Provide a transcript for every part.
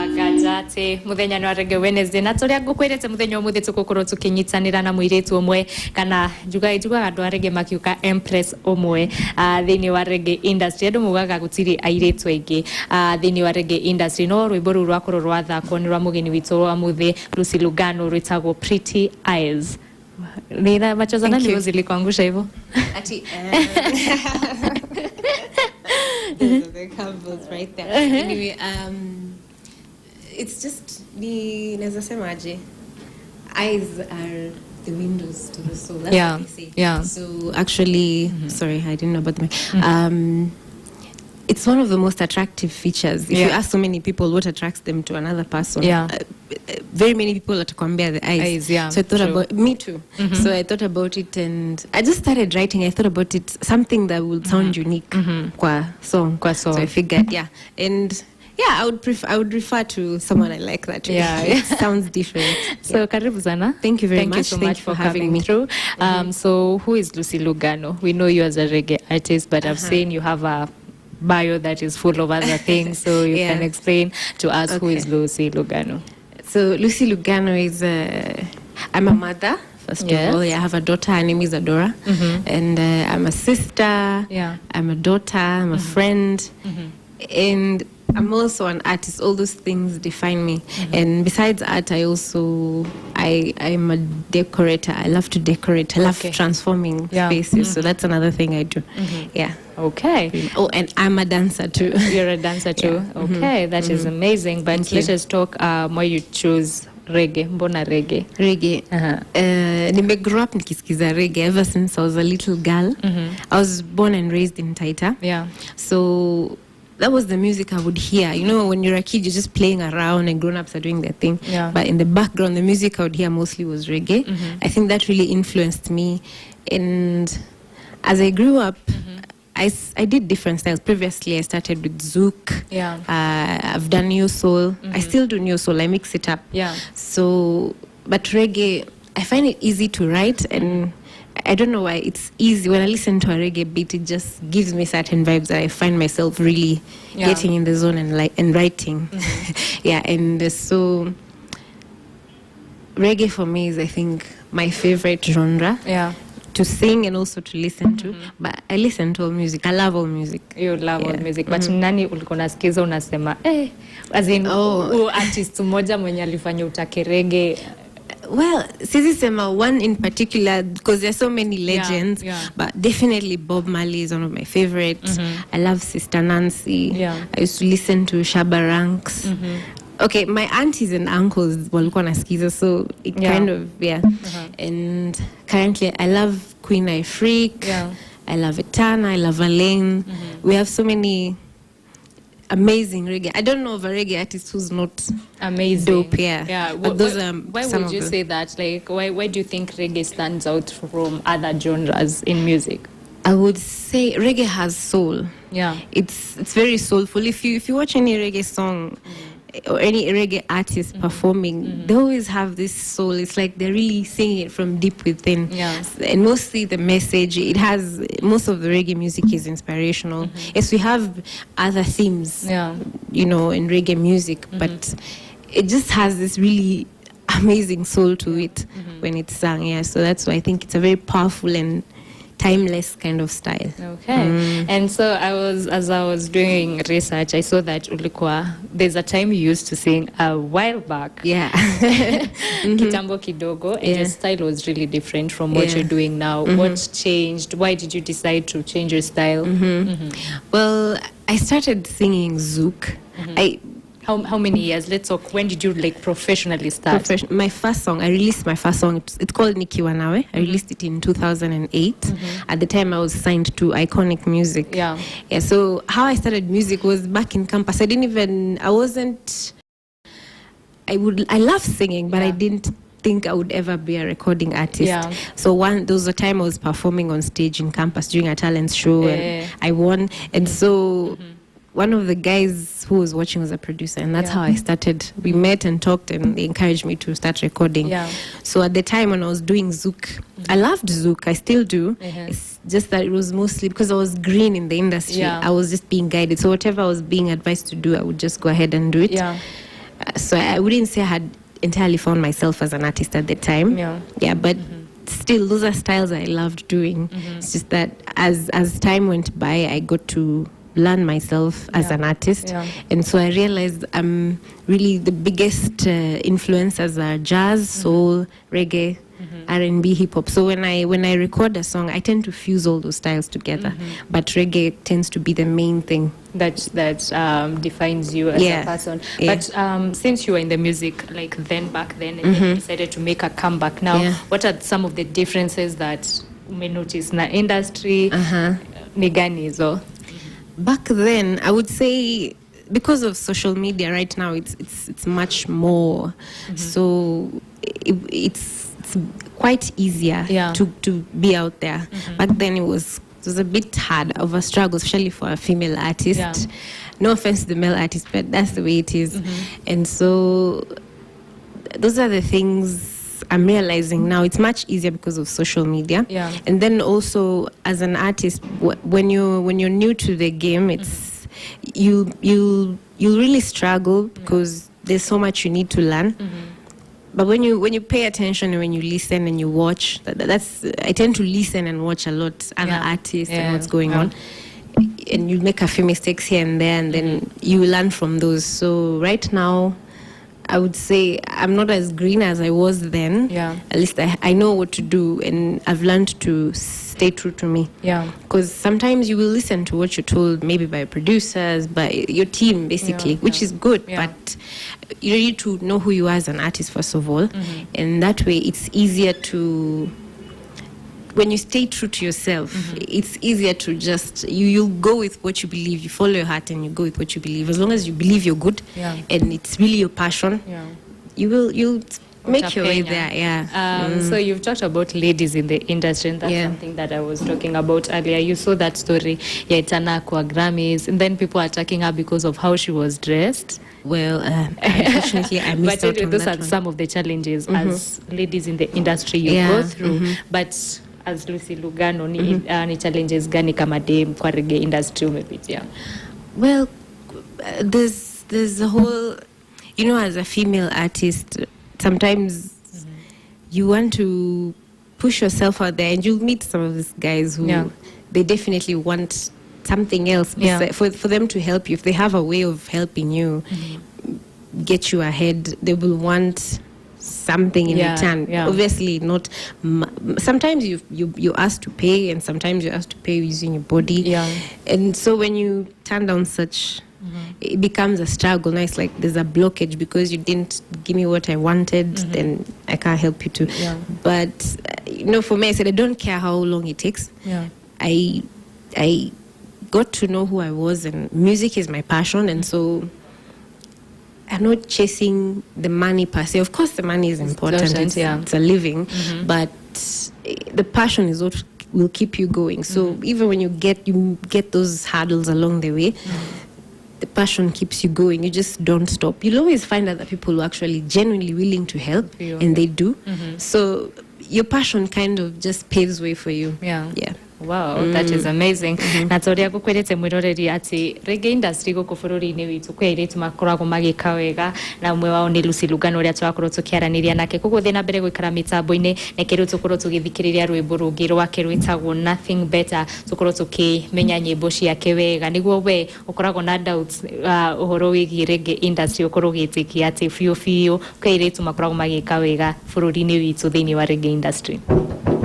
Gajate muthenya no arege Wednesday na turia ngukwirete muthenya umuthi tugukorwo tukinyitanira na muiritu umwe kana juga andu arege makiuka Empress umwe thiini wa rege industry andu mugaga gutiri airitu aingi thiini wa rege industry no rwimbo ru rwakorwo rwathakwo ni rwa mugeni witu wa muthi Lucy Lugano rwitagwo Pretty Eyes. Nina machozi na ndio zilikuangusha hivyo ati the covers right there. Anyway, it's just the nazasemaje, eyes are the windows to the soul. That's what they say. Yeah. So actually, sorry, I didn't know about the it's one of the most attractive features. If you ask so many people what attracts them to another person, very many people compare the eyes. So I thought about me too. So I thought about it, and I just started writing. I thought about it, something that would sound unique. Kwa song. So I figured, and I would refer to someone I like that way. It sounds different. So karibu sana. Thank you very much. Thank you so much for having me through. So who is Lucy Lugano? We know you as a reggae artist, but I've seen you have a bio that is full of other things, so you can explain to us who is Lucy Lugano. So Lucy Lugano is I'm a mother, first of all. I have a daughter, her name is Adora, and I'm a sister, I'm a daughter, I'm a friend, and I'm also an artist. All those things define me. And besides art, I'm a decorator. I love to decorate. I love transforming spaces. So that's another thing I do. Okay. Oh, and I'm a dancer too. You're a dancer too. Okay, that is amazing. But let us talk why you choose reggae. Mbona reggae? Nime grew up nikisikiza reggae ever since I was a little girl. I was born and raised in Taita. So that was the music I would hear. You know, when you're a kid, you're just playing around and grown-ups are doing their thing. But in the background, the music I would hear mostly was reggae. I think that really influenced me. And as I grew up, I did different styles. Previously, I started with Zouk. I've done Neo Soul. I still do Neo Soul. I mix it up. So, but reggae, I find it easy to write, and I don't know why it's easy. When I listen to a reggae beat, it just gives me certain vibes that I find myself really getting in the zone and writing. And so reggae for me is, I think, my favorite genre. To sing and also to listen to. But I listen to all music. I love all music. You love all music. But nani ulikuwa unasikiza unasema as in artist mmoja mwenye alifanya utake reggae? Well, Sisi Sema, one in particular, because there's so many legends, but definitely Bob Marley is one of my favorites. I love Sister Nancy. I used to listen to Shabba Ranks. Okay, my aunties and uncles walikuwa nasikiza, so it kind of, And currently, I love Queen Ifrik. I love Etana. I love Alaine. We have so many amazing reggae. I don't know of a reggae artist who's not amazing. Dope, But those are why would you say that? Like, why do you think reggae stands out from other genres in music? I would say reggae has soul. It's very soulful. If you watch any reggae song or any reggae artist performing, they always have this soul. It's like they're really singing it from deep within. And mostly the message, it has, most of the reggae music is inspirational. Yes, we have other themes, you know, in reggae music, but it just has this really amazing soul to it when it's sung. So that's why I think it's a very powerful and timeless kind of style. And so as I was doing research, I saw that there's a time you used to sing a while back. Kitambo kidogo, and your style was really different from what you're doing now. What changed? Why did you decide to change your style? Well, I started singing Zouk. How many years? Let's talk. When did you professionally start? My first song, I released my first song. It's called Nikiwa Nawe. I released it in 2008. At the time, I was signed to Iconic Music. So how I started music was back in campus. I love singing, but I didn't think I would ever be a recording artist. So there was a time I was performing on stage in campus during a talent show, and I won. And so one of the guys who was watching was a producer, and that's how I started. We met and talked, and they encouraged me to start recording. So at the time when I was doing Zouk, I loved Zouk. I still do. It's just that it was mostly because I was green in the industry. I was just being guided. So whatever I was being advised to do, I would just go ahead and do it. So I wouldn't say I had entirely found myself as an artist at the time. But still, those are styles I loved doing. It's just that as time went by, I got to learn myself as an artist, and so I realized really the biggest influencers are jazz, soul, reggae, R&B, hip hop. So when I record a song, I tend to fuse all those styles together, but reggae tends to be the main thing that defines you as a person. But since you were in the music back then, and then you decided to make a comeback now, what are some of the differences that you may notice in the industry? Ni gani hizo? Back then, I would say, because of social media right now, it's much more. So it's quite easier to be out there. Back then, it was a bit hard of a struggle, especially for a female artist. No offense to the male artist, but that's the way it is. And so those are the things I'm realizing now. It's much easier because of social media. And then also, as an artist, when you're new to the game, it's you really struggle because there's so much you need to learn. But when you pay attention and when you listen and you watch, I tend to listen and watch a lot other artists and what's going on. And you make a few mistakes here and there, and then you learn from those. So right now, I would say I'm not as green as I was then. At least I know what to do, and I've learned to stay true to me. Because sometimes you will listen to what you're told, maybe by producers, by your team, basically, which is good. But you need to know who you are as an artist, first of all. And that way, it's easier to... When you stay true to yourself, it's easier to just you'll go with what you believe. You follow your heart and you go with what you believe. As long as you believe you're good and it's really your passion, you'll make your way there. So you've talked about ladies in the industry, and that's something that I was talking about earlier. You saw that story, Yaitana Kwa Grammys, and then people are attacking her because of how she was dressed. Well, unfortunately, I missed out on those that are some of the challenges as ladies in the industry you go through. But as Lucy Lugano, ni challenges gani kama dem kwa reggae industry umepitia? Well, there's a whole, as a female artist, sometimes you want to push yourself out there, and you'll meet some of these guys who they definitely want something else for them to help you. If they have a way of helping you get you ahead, they will want something in return. Obviously not. Sometimes you asked to pay, and sometimes you asked to pay using your body. And so when you turn down such, it becomes a struggle. Now it's like there's a blockage because you didn't give me what I wanted, then I can't help you to. But for me, I said I don't care how long it takes. I got to know who I was, and music is my passion, and so I'm not chasing the money per se. Of course, the money is important. It's a living, but the passion is what will keep you going. So even when you get those hurdles along the way, the passion keeps you going. You just don't stop. You'll always find other people who are actually genuinely willing to help, and they do. So your passion kind of just paves way for you. Wow, that is amazing. Na toria gukwerete mwiroreri ati reggae industry guku bururi-ini witu kwi airitu makoragwo magika wega, na umwe wao ni Lucy Lugano uria twakorwo tukiaraniria nake. Koguo thina mbere gwikara mitambo-ini nekeru tukorwo tugithikiriria rwimbo rungi rwake rwitagwo Nothing Better, tukorwo tukimenya nyimbo ciake wega, niguo we ukoragwo na doubts uhoro wigi reggae industry ukorwo gitikia ati fiu kwi airitu makoragwo magika wega bururi-ini witu thiini wa reggae industry.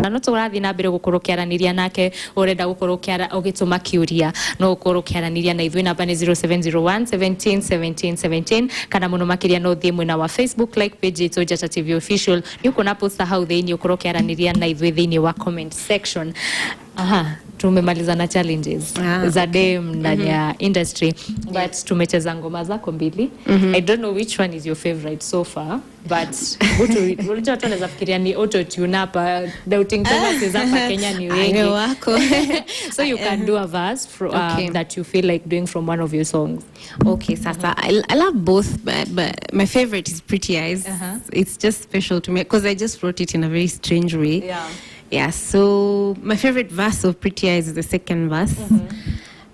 Na no turathi na mbere gukorwo kiaraniria nake, urenda gukorwo kiara ugituma kiuria no gukorwo kiaraniria na ithui namba ni 0701 17 17 17, kana muno makiria no thie mwena wa Facebook like page yetu Njata TV official. Ni uko na posta hau thiini ukorwo kiaraniria na ithui thiini wa comment section. Tumemaliza na challenges za dem ndani ya industry, but tumecheza ngoma zako mbili. I don't know which one is your favorite so far, but unajua watu wanaweza fikiria ni auto tune hapa, doubting Thomas hapa Kenya ni wengi wako. So you can do a verse that you feel like doing from one of your songs. Okay, Sasa, I love both, but my favorite is Pretty Eyes. It's just special to me because I just wrote it in a very strange way. So my favorite verse of Pretty Eyes is the second verse.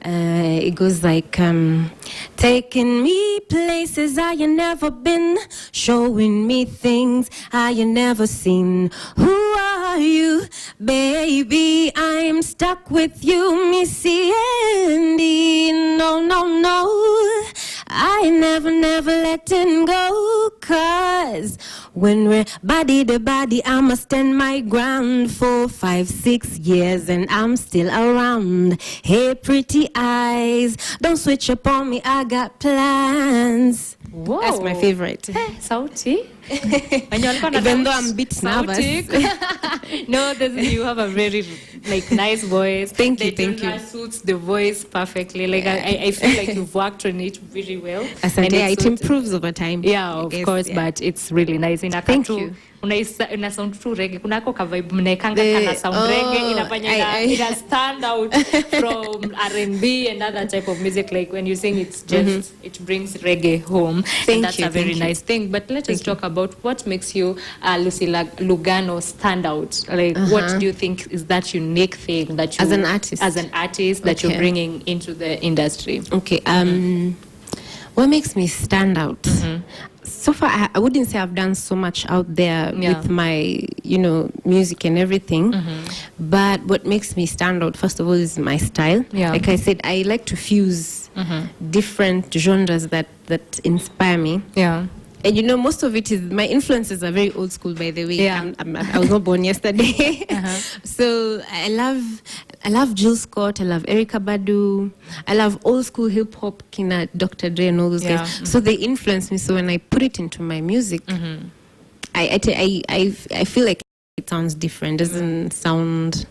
It goes like, taking me places I ain't never been, showing me things I ain't never seen. Who are you, baby? I'm stuck with you, Missy Andy. No, no, no, I never letting go. 'Cause when we're body to body, I'ma stand my ground for 5, 6 years and I'm still around. Hey, pretty eyes, don't switch up on me, I got plans. Whoa. That's my favorite. Sauti. Even though I'm a bit nervous. No, you have a very nice voice. Thank you. It suits the voice perfectly. I feel like you've worked on it very well. Asante, it improves over time. Yeah, of course, but it's really nice. Thank you. Una sound tu reggae, kunako ka vibe mnaekanga kana sound reggae inafanya ina stand out from R&B and other type of music. Like when you sing, it's just it brings reggae home. And that's a very nice thing. But let us talk about what makes you Lucy Lugano stand out. Like what do you think is that unique thing that you as an artist that you're bringing into the industry? Okay. What makes me stand out? So far, I wouldn't say I've done so much out there with my, music and everything. But what makes me stand out, first of all, is my style. Yeah. Like I said, I like to fuse different genres that inspire me. Yeah. And most of it is, my influences are very old school, by the way. Yeah. I was not born yesterday. So I love Jill Scott, I love Erykah Badu, I love old school hip hop, Kina, Dr. Dre and all those guys. So they influence me. So when I put it into my music, I feel like it sounds different, doesn't sound,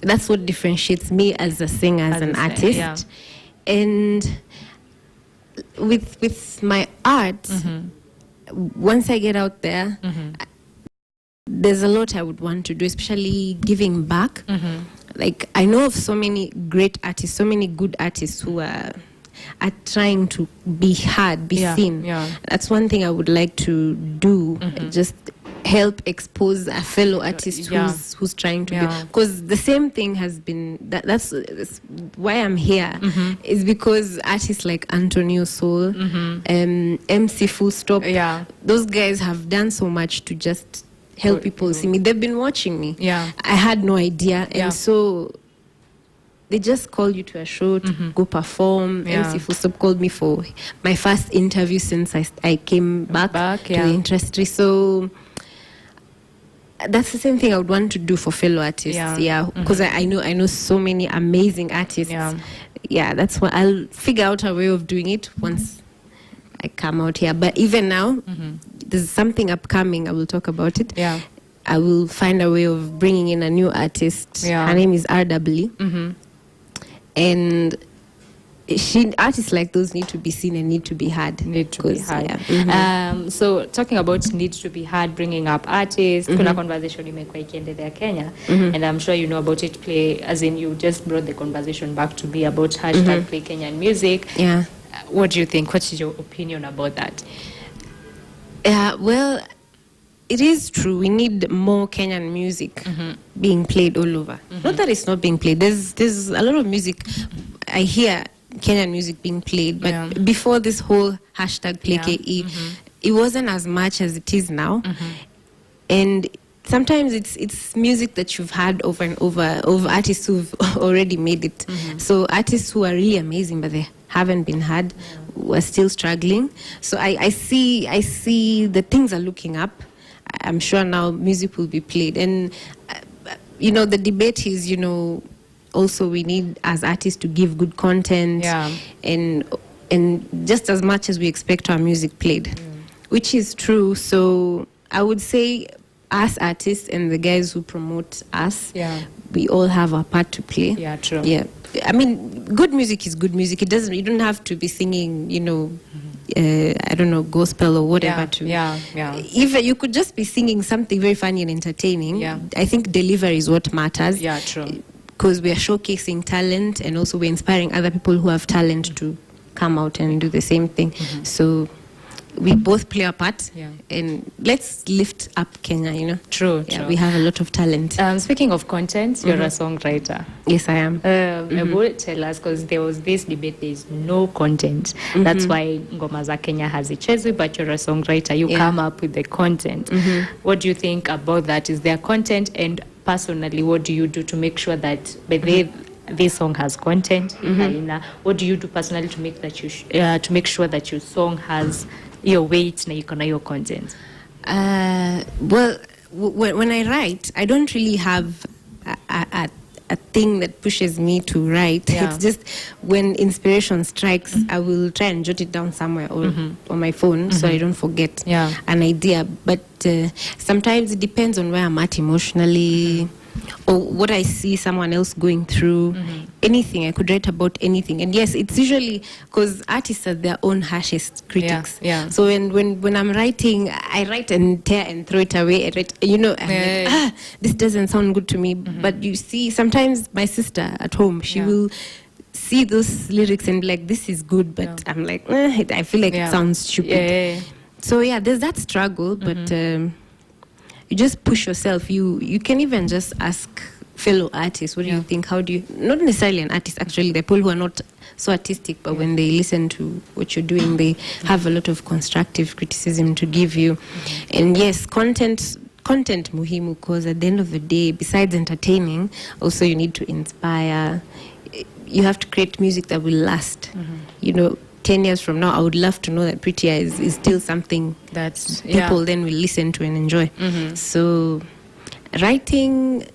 that's what differentiates me as a singer, as an artist. Yeah. And with my art, once I get out there, there's a lot I would want to do, especially giving back. Like I know of so many great artists, so many good artists who are trying to be heard, be seen. Yeah. That's one thing I would like to do. Just help expose a fellow artist who's trying to be, because the same thing has been that's why I'm here is because artists like Antonio Soul, MC Full Stop, those guys have done so much to just help people see me. They've been watching me. I had no idea, and so they just call you to a show to go perform. MC Full Stop called me for my first interview since I came back to the industry. So that's the same thing I would want to do for fellow artists. Because I know so many amazing artists. That's why I'll figure out a way of doing it once I come out here. But even now, there's something upcoming. I will talk about it. I will find a way of bringing in a new artist. Her name is RW. And artists like those need to be seen and need to be heard. So talking about need to be heard, bringing up artists, kuna conversation imekuwa ikiendelea Kenya, and I'm sure you know about it. Play, as in you just brought the conversation back to be about hashtag Play Kenyan Music. What do you think? What is your opinion about that? Well, it is true. We need more Kenyan music being played all over. Not that it's not being played. There's a lot of music I hear Kenyan music being played, but before this whole hashtag Play KE, it wasn't as much as it is now. And sometimes it's music that you've heard over and over of artists who've already made it. So artists who are really amazing, but they haven't been heard, were still struggling. So I see that things are looking up. I'm sure now music will be played. And, the debate is, also we need as artists to give good content and just as much as we expect our music played, which is true. So I would say us artists and the guys who promote us, we all have our part to play. Yeah, true. Yeah. I mean, good music is good music. You don't have to be singing, I don't know, gospel or whatever. If you could just be singing something very funny and entertaining, I think delivery is what matters. Yeah, true. Because we are showcasing talent, and also we're inspiring other people who have talent to come out and do the same thing. So we both play our part, Yeah. and let's lift up Kenya, you know. True. We have a lot of talent. Speaking of content, you're a songwriter. Yes, I am. About tell us, because there was this debate, there's no content. That's why Ngoma za Kenya has ichezwi, but you're a songwriter. You come up with the content. What do you think about that? Is there content? And personally, what do you do to make sure that by this song has content? What do you do personally to make that to make sure that your song has your weight na iko na your content? Well, when I write, I don't really have a thing that pushes me to write. It's just when inspiration strikes, I will try and jot it down somewhere or on my phone so I don't forget an idea. But sometimes it depends on where I'm at emotionally or what I see someone else going through. Anything, I could write about anything. And yes, it's usually because artists are their own harshest critics. So when I'm writing, I write and tear and throw it away. I'm like, this doesn't sound good to me. But you see, sometimes my sister at home, she will see those lyrics and be like, this is good. But I'm like, I feel like it sounds stupid. So there's that struggle, but you just push yourself. You can even just ask fellow artists, what do you think? How do you, not necessarily an artist, actually, the people who are not so artistic, but when they listen to what you're doing, they have a lot of constructive criticism to give you. And yes, content muhimu, because at the end of the day, besides entertaining, also you need to inspire. You have to create music that will last. 10 years from now, I would love to know that Pretty Eyes is still something that people then will listen to and enjoy. So writing,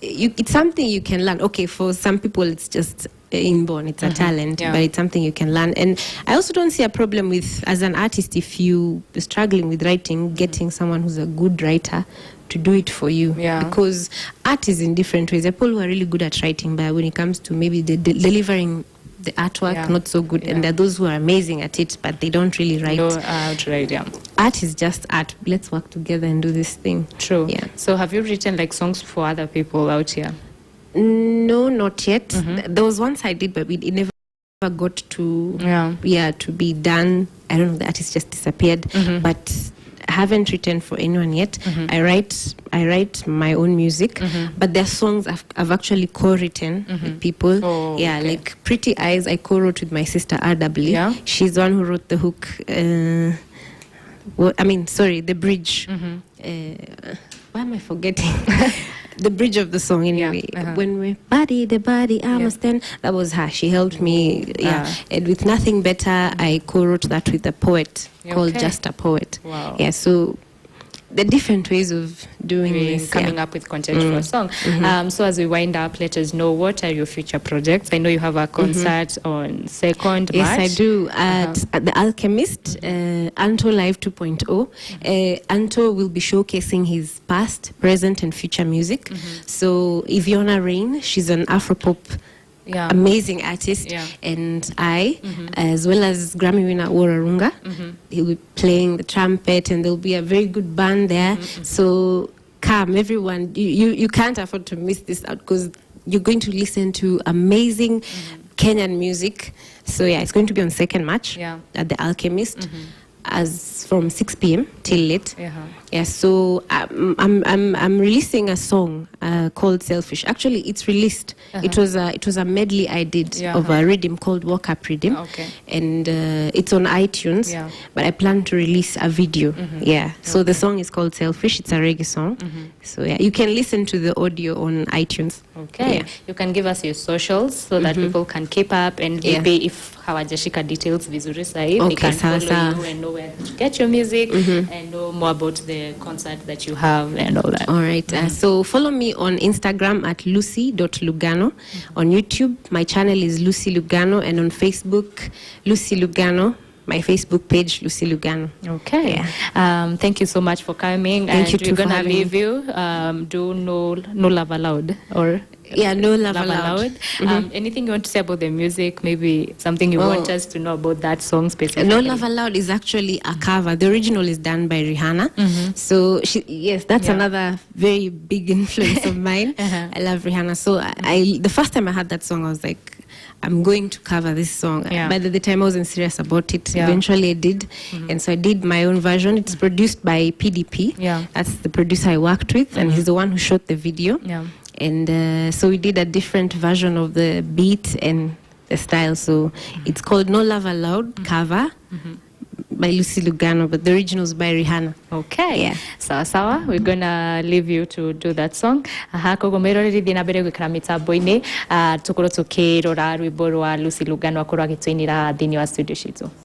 it's something you can learn. Okay, for some people it's just inborn, it's a talent, but it's something you can learn. And I also don't see a problem with, as an artist, if you are struggling with writing, getting someone who's a good writer to do it for you. Because art is in different ways. There are people who are really good at writing, but when it comes to maybe delivering the artwork, not so good. And there are those who are amazing at it, but they don't really write. Art is just art. Let's work together and do this thing. True. So have you written like songs for other people out here? No, not yet. There was once I did, but it never got to to be done. I don't know, the artist just disappeared. But I haven't written for anyone yet. I write my own music, but there are songs I've actually co-written with people. Like Pretty Eyes, I co-wrote with my sister RW. She's the one who wrote the hook. The bridge. Why am I forgetting? The bridge of the song, anyway. When we body the body, I must stand. That was her. She helped me. And with Nothing Better, I co-wrote that with a poet called Just a Poet. So the different ways of doing this, coming up with content for a song. So as we wind up, let us know, what are your future projects? I know you have a concert on 2nd March. Yes, I do. At The Alchemist, Anto Live 2.0. Anto will be showcasing his past, present, and future music. So Iviona Rain, she's an Afropop amazing artist, and I, as well as Grammy winner Wararunga, he'll be playing the trumpet, and there'll be a very good band there. So come, everyone, you can't afford to miss this out, because you're going to listen to amazing Kenyan music. So it's going to be on 2nd March at The Alchemist. As from 6 p.m. till late. So I'm releasing a song called Selfish. Actually, it's released. It was a medley I did of a rhythm called Walk Up Rhythm, and it's on iTunes. But I plan to release a video. So the song is called Selfish. It's a reggae song. So you can listen to the audio on iTunes. You can give us your socials so that people can keep up, and maybe if hawajashika details vizuri sahi, they can follow you and know where to get your music and know more about the concert that you have and all that. All right. So follow me on Instagram at lucy.lugano. On YouTube, my channel is Lucy Lugano, and on Facebook, Lucy Lugano. My Facebook page, Lucy Lugano. Thank you so much for coming. Thank you too. We're gonna leave you. Do no love allowed, or no love allowed. Anything you want to say about the music? Maybe something you want us to know about that song specifically? No Love Allowed is actually a cover. The original is done by Rihanna. So that's another very big influence of mine. I love Rihanna. So the first time I heard that song, I was like, I'm going to cover this song. But at the time I wasn't serious about it. Eventually I did. And so I did my own version. It's produced by PDP. That's the producer I worked with, and he's the one who shot the video. And so we did a different version of the beat and the style. So it's called No Love Allowed cover by Lucy Lugano, but the original is by Rihanna. Okay. Sawa. We're gonna leave you to do that song. Koguo mwiroreri thina mbere gwikara mitambo-ini tukorwo tukirora rwimbo rwa Lucy Lugano akorwo agitwinira thini wa studio citu.